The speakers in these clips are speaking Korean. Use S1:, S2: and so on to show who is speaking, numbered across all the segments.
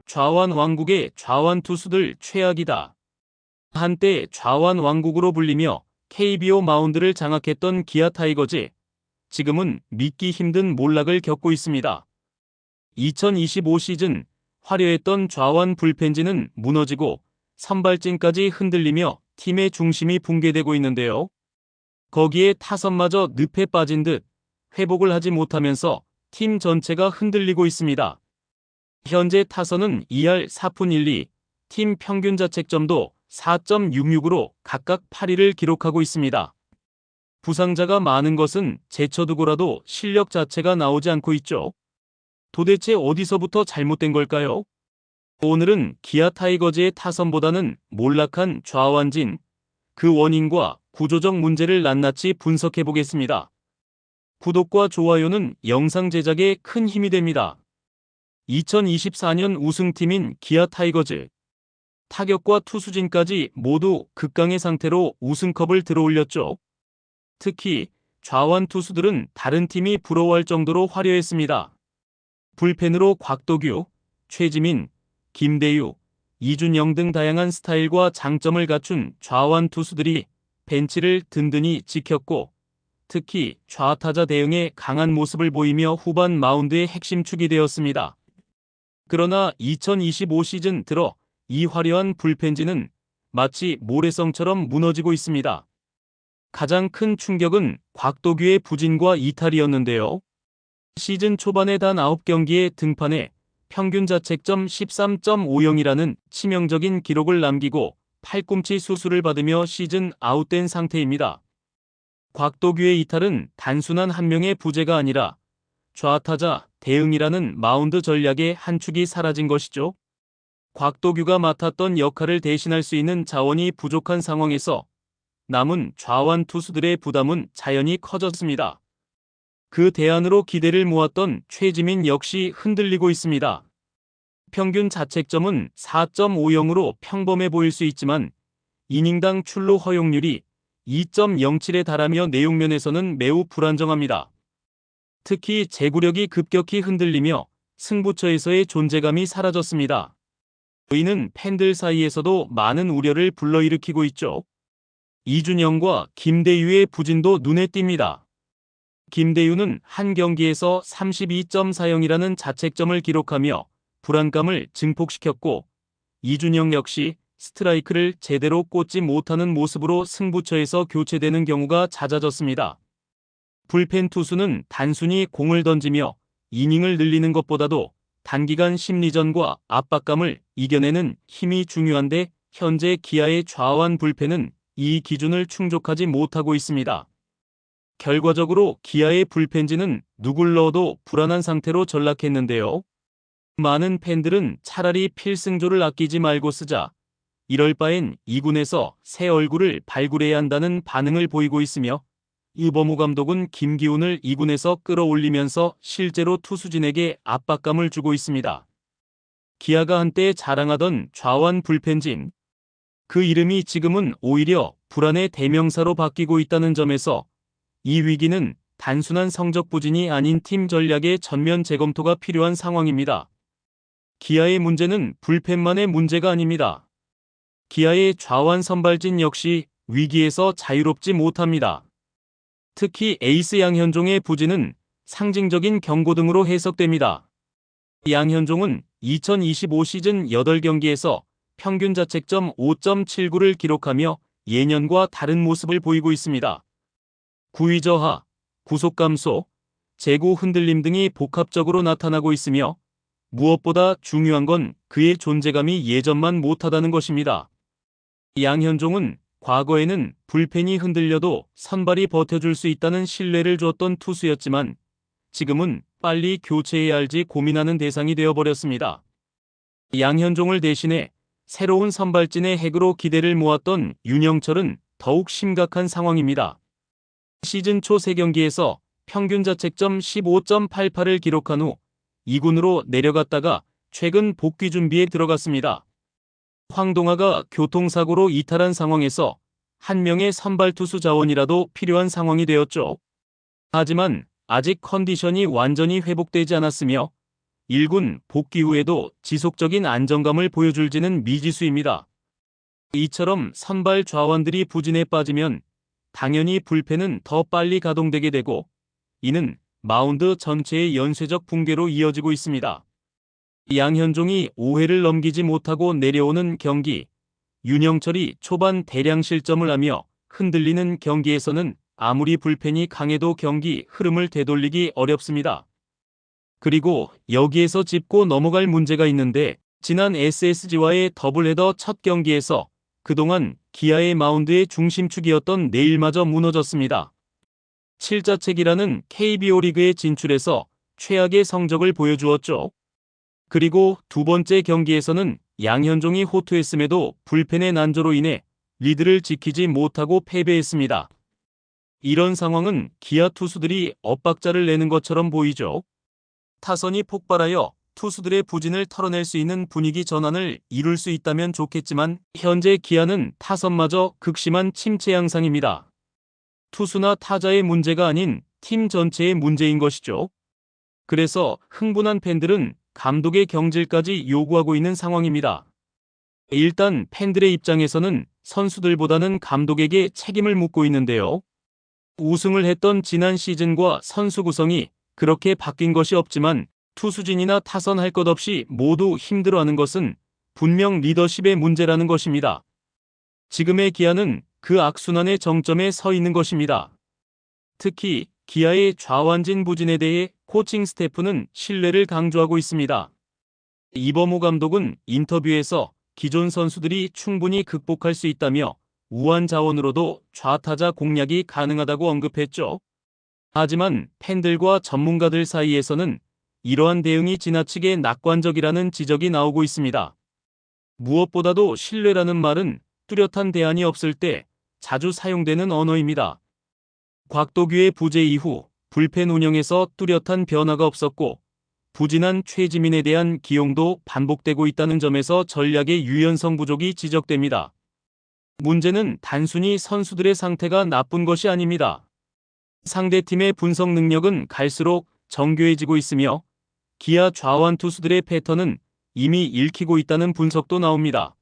S1: 좌완 왕국의 좌완 투수들 최악이다. 한때 좌완 왕국으로 불리며 KBO 마운드를 장악했던 기아 타이거즈, 지금은 믿기 힘든 몰락을 겪고 있습니다. 2025 시즌 화려했던 좌완 불펜진은 무너지고 선발진까지 흔들리며 팀의 중심이 붕괴되고 있는데요. 거기에 타선마저 늪에 빠진 듯 회복을 하지 못하면서 팀 전체가 흔들리고 있습니다. 현재 타선은 2할 4푼 1리, 팀 평균 자책점도 4.66으로 각각 8위를 기록하고 있습니다. 부상자가 많은 것은 제쳐두고라도 실력 자체가 나오지 않고 있죠. 도대체 어디서부터 잘못된 걸까요? 오늘은 기아 타이거즈의 타선보다는 몰락한 좌완진, 그 원인과 구조적 문제를 낱낱이 분석해 보겠습니다. 구독과 좋아요는 영상 제작에 큰 힘이 됩니다. 2024년 우승팀인 기아 타이거즈, 타격과 투수진까지 모두 극강의 상태로 우승컵을 들어올렸죠. 특히 좌완 투수들은 다른 팀이 부러워할 정도로 화려했습니다. 불펜으로 곽도규, 최지민, 김대유, 이준영 등 다양한 스타일과 장점을 갖춘 좌완 투수들이 벤치를 든든히 지켰고, 특히 좌타자 대응에 강한 모습을 보이며 후반 마운드의 핵심축이 되었습니다. 그러나 2025 시즌 들어 이 화려한 불펜진은 마치 모래성처럼 무너지고 있습니다. 가장 큰 충격은 곽도규의 부진과 이탈이었는데요. 시즌 초반에 단 9경기에 등판해 평균 자책점 13.50이라는 치명적인 기록을 남기고 팔꿈치 수술을 받으며 시즌 아웃된 상태입니다. 곽도규의 이탈은 단순한 한 명의 부재가 아니라 좌타자 대응이라는 마운드 전략의 한 축이 사라진 것이죠. 곽도규가 맡았던 역할을 대신할 수 있는 자원이 부족한 상황에서 남은 좌완 투수들의 부담은 자연히 커졌습니다. 그 대안으로 기대를 모았던 최지민 역시 흔들리고 있습니다. 평균 자책점은 4.50으로 평범해 보일 수 있지만 이닝당 출루 허용률이 2.07에 달하며 내용면에서는 매우 불안정합니다. 특히 제구력이 급격히 흔들리며 승부처에서의 존재감이 사라졌습니다. 이는 팬들 사이에서도 많은 우려를 불러일으키고 있죠. 이준영과 김대유의 부진도 눈에 띕니다. 김대유는 한 경기에서 32.40이라는 자책점을 기록하며 불안감을 증폭시켰고, 이준영 역시 스트라이크를 제대로 꽂지 못하는 모습으로 승부처에서 교체되는 경우가 잦아졌습니다. 불펜 투수는 단순히 공을 던지며 이닝을 늘리는 것보다도 단기간 심리전과 압박감을 이겨내는 힘이 중요한데, 현재 기아의 좌완 불펜은 이 기준을 충족하지 못하고 있습니다. 결과적으로 기아의 불펜진은 누굴 넣어도 불안한 상태로 전락했는데요. 많은 팬들은 차라리 필승조를 아끼지 말고 쓰자, 이럴 바엔 2군에서 새 얼굴을 발굴해야 한다는 반응을 보이고 있으며, 이범호 감독은 김기훈을 2군에서 끌어올리면서 실제로 투수진에게 압박감을 주고 있습니다. 기아가 한때 자랑하던 좌완 불펜진, 그 이름이 지금은 오히려 불안의 대명사로 바뀌고 있다는 점에서 이 위기는 단순한 성적 부진이 아닌 팀 전략의 전면 재검토가 필요한 상황입니다. 기아의 문제는 불펜만의 문제가 아닙니다. 기아의 좌완 선발진 역시 위기에서 자유롭지 못합니다. 특히 에이스 양현종의 부진은 상징적인 경고등으로 해석됩니다. 양현종은 2025 시즌 8경기에서 평균 자책점 5.79를 기록하며 예년과 다른 모습을 보이고 있습니다. 구위 저하, 구속 감소, 제구 흔들림 등이 복합적으로 나타나고 있으며, 무엇보다 중요한 건 그의 존재감이 예전만 못하다는 것입니다. 양현종은 과거에는 불펜이 흔들려도 선발이 버텨줄 수 있다는 신뢰를 줬던 투수였지만 지금은 빨리 교체해야 할지 고민하는 대상이 되어버렸습니다. 양현종을 대신해 새로운 선발진의 핵으로 기대를 모았던 윤영철은 더욱 심각한 상황입니다. 시즌 초 3경기에서 평균 자책점 15.88을 기록한 후 2군으로 내려갔다가 최근 복귀 준비에 들어갔습니다. 황동아가 교통사고로 이탈한 상황에서 한 명의 선발 투수 자원이라도 필요한 상황이 되었죠. 하지만 아직 컨디션이 완전히 회복되지 않았으며 1군 복귀 후에도 지속적인 안정감을 보여줄지는 미지수입니다. 이처럼 선발 좌완들이 부진에 빠지면 당연히 불펜은 더 빨리 가동되게 되고, 이는 마운드 전체의 연쇄적 붕괴로 이어지고 있습니다. 양현종이 5회를 넘기지 못하고 내려오는 경기, 윤영철이 초반 대량 실점을 하며 흔들리는 경기에서는 아무리 불펜이 강해도 경기 흐름을 되돌리기 어렵습니다. 그리고 여기에서 짚고 넘어갈 문제가 있는데, 지난 SSG와의 더블헤더 첫 경기에서 그동안 기아의 마운드의 중심축이었던 네일마저 무너졌습니다. 7자책이라는 KBO 리그에 진출해서 최악의 성적을 보여주었죠. 그리고 두 번째 경기에서는 양현종이 호투했음에도 불펜의 난조로 인해 리드를 지키지 못하고 패배했습니다. 이런 상황은 기아 투수들이 엇박자를 내는 것처럼 보이죠. 타선이 폭발하여 투수들의 부진을 털어낼 수 있는 분위기 전환을 이룰 수 있다면 좋겠지만, 현재 기아는 타선마저 극심한 침체 양상입니다. 투수나 타자의 문제가 아닌 팀 전체의 문제인 것이죠. 그래서 흥분한 팬들은 감독의 경질까지 요구하고 있는 상황입니다. 일단 팬들의 입장에서는 선수들보다는 감독에게 책임을 묻고 있는데요. 우승을 했던 지난 시즌과 선수 구성이 그렇게 바뀐 것이 없지만 투수진이나 타선 할 것 없이 모두 힘들어하는 것은 분명 리더십의 문제라는 것입니다. 지금의 기아는 그 악순환의 정점에 서 있는 것입니다. 특히 기아의 좌완진 부진에 대해 코칭 스태프는 신뢰를 강조하고 있습니다. 이범호 감독은 인터뷰에서 기존 선수들이 충분히 극복할 수 있다며 우한 자원으로도 좌타자 공략이 가능하다고 언급했죠. 하지만 팬들과 전문가들 사이에서는 이러한 대응이 지나치게 낙관적이라는 지적이 나오고 있습니다. 무엇보다도 신뢰라는 말은 뚜렷한 대안이 없을 때 자주 사용되는 언어입니다. 곽도규의 부재 이후 불펜 운영에서 뚜렷한 변화가 없었고, 부진한 최지민에 대한 기용도 반복되고 있다는 점에서 전략의 유연성 부족이 지적됩니다. 문제는 단순히 선수들의 상태가 나쁜 것이 아닙니다. 상대팀의 분석 능력은 갈수록 정교해지고 있으며 기아 좌완 투수들의 패턴은 이미 읽히고 있다는 분석도 나옵니다.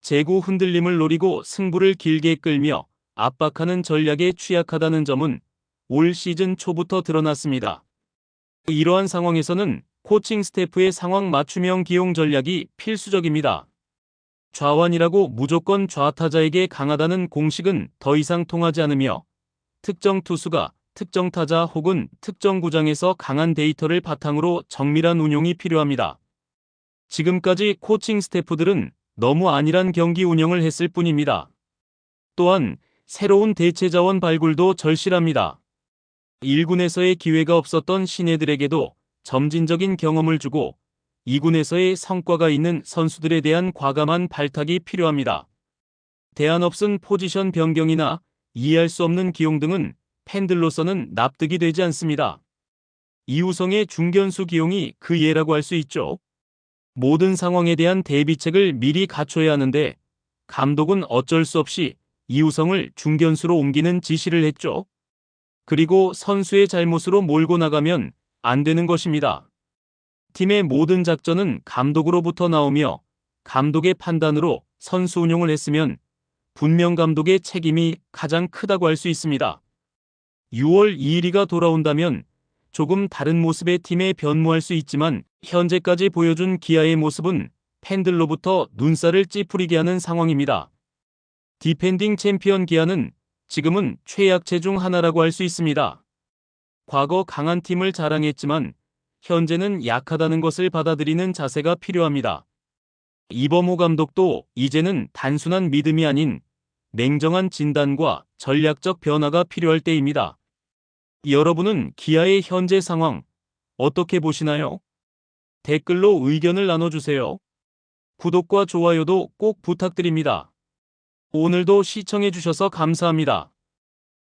S1: 제구 흔들림을 노리고 승부를 길게 끌며 압박하는 전략에 취약하다는 점은 올 시즌 초부터 드러났습니다. 이러한 상황에서는 코칭 스태프의 상황 맞춤형 기용 전략이 필수적입니다. 좌완이라고 무조건 좌타자에게 강하다는 공식은 더 이상 통하지 않으며, 특정 투수가 특정 타자 혹은 특정 구장에서 강한 데이터를 바탕으로 정밀한 운용이 필요합니다. 지금까지 코칭 스태프들은 너무 안일한 경기 운영을 했을 뿐입니다. 또한 새로운 대체 자원 발굴도 절실합니다. 1군에서의 기회가 없었던 신예들에게도 점진적인 경험을 주고 2군에서의 성과가 있는 선수들에 대한 과감한 발탁이 필요합니다. 대안 없은 포지션 변경이나 이해할 수 없는 기용 등은 팬들로서는 납득이 되지 않습니다. 이우성의 중견수 기용이 그 예라고 할 수 있죠. 모든 상황에 대한 대비책을 미리 갖춰야 하는데 감독은 어쩔 수 없이 이우성을 중견수로 옮기는 지시를 했죠. 그리고 선수의 잘못으로 몰고 나가면 안 되는 것입니다. 팀의 모든 작전은 감독으로부터 나오며 감독의 판단으로 선수 운용을 했으면 분명 감독의 책임이 가장 크다고 할 수 있습니다. 6월 2일이가 돌아온다면 조금 다른 모습의 팀에 변모할 수 있지만 현재까지 보여준 기아의 모습은 팬들로부터 눈살을 찌푸리게 하는 상황입니다. 디펜딩 챔피언 기아는 지금은 최약체 중 하나라고 할 수 있습니다. 과거 강한 팀을 자랑했지만 현재는 약하다는 것을 받아들이는 자세가 필요합니다. 이범호 감독도 이제는 단순한 믿음이 아닌 냉정한 진단과 전략적 변화가 필요할 때입니다. 여러분은 기아의 현재 상황 어떻게 보시나요? 댓글로 의견을 나눠주세요. 구독과 좋아요도 꼭 부탁드립니다. 오늘도 시청해주셔서 감사합니다.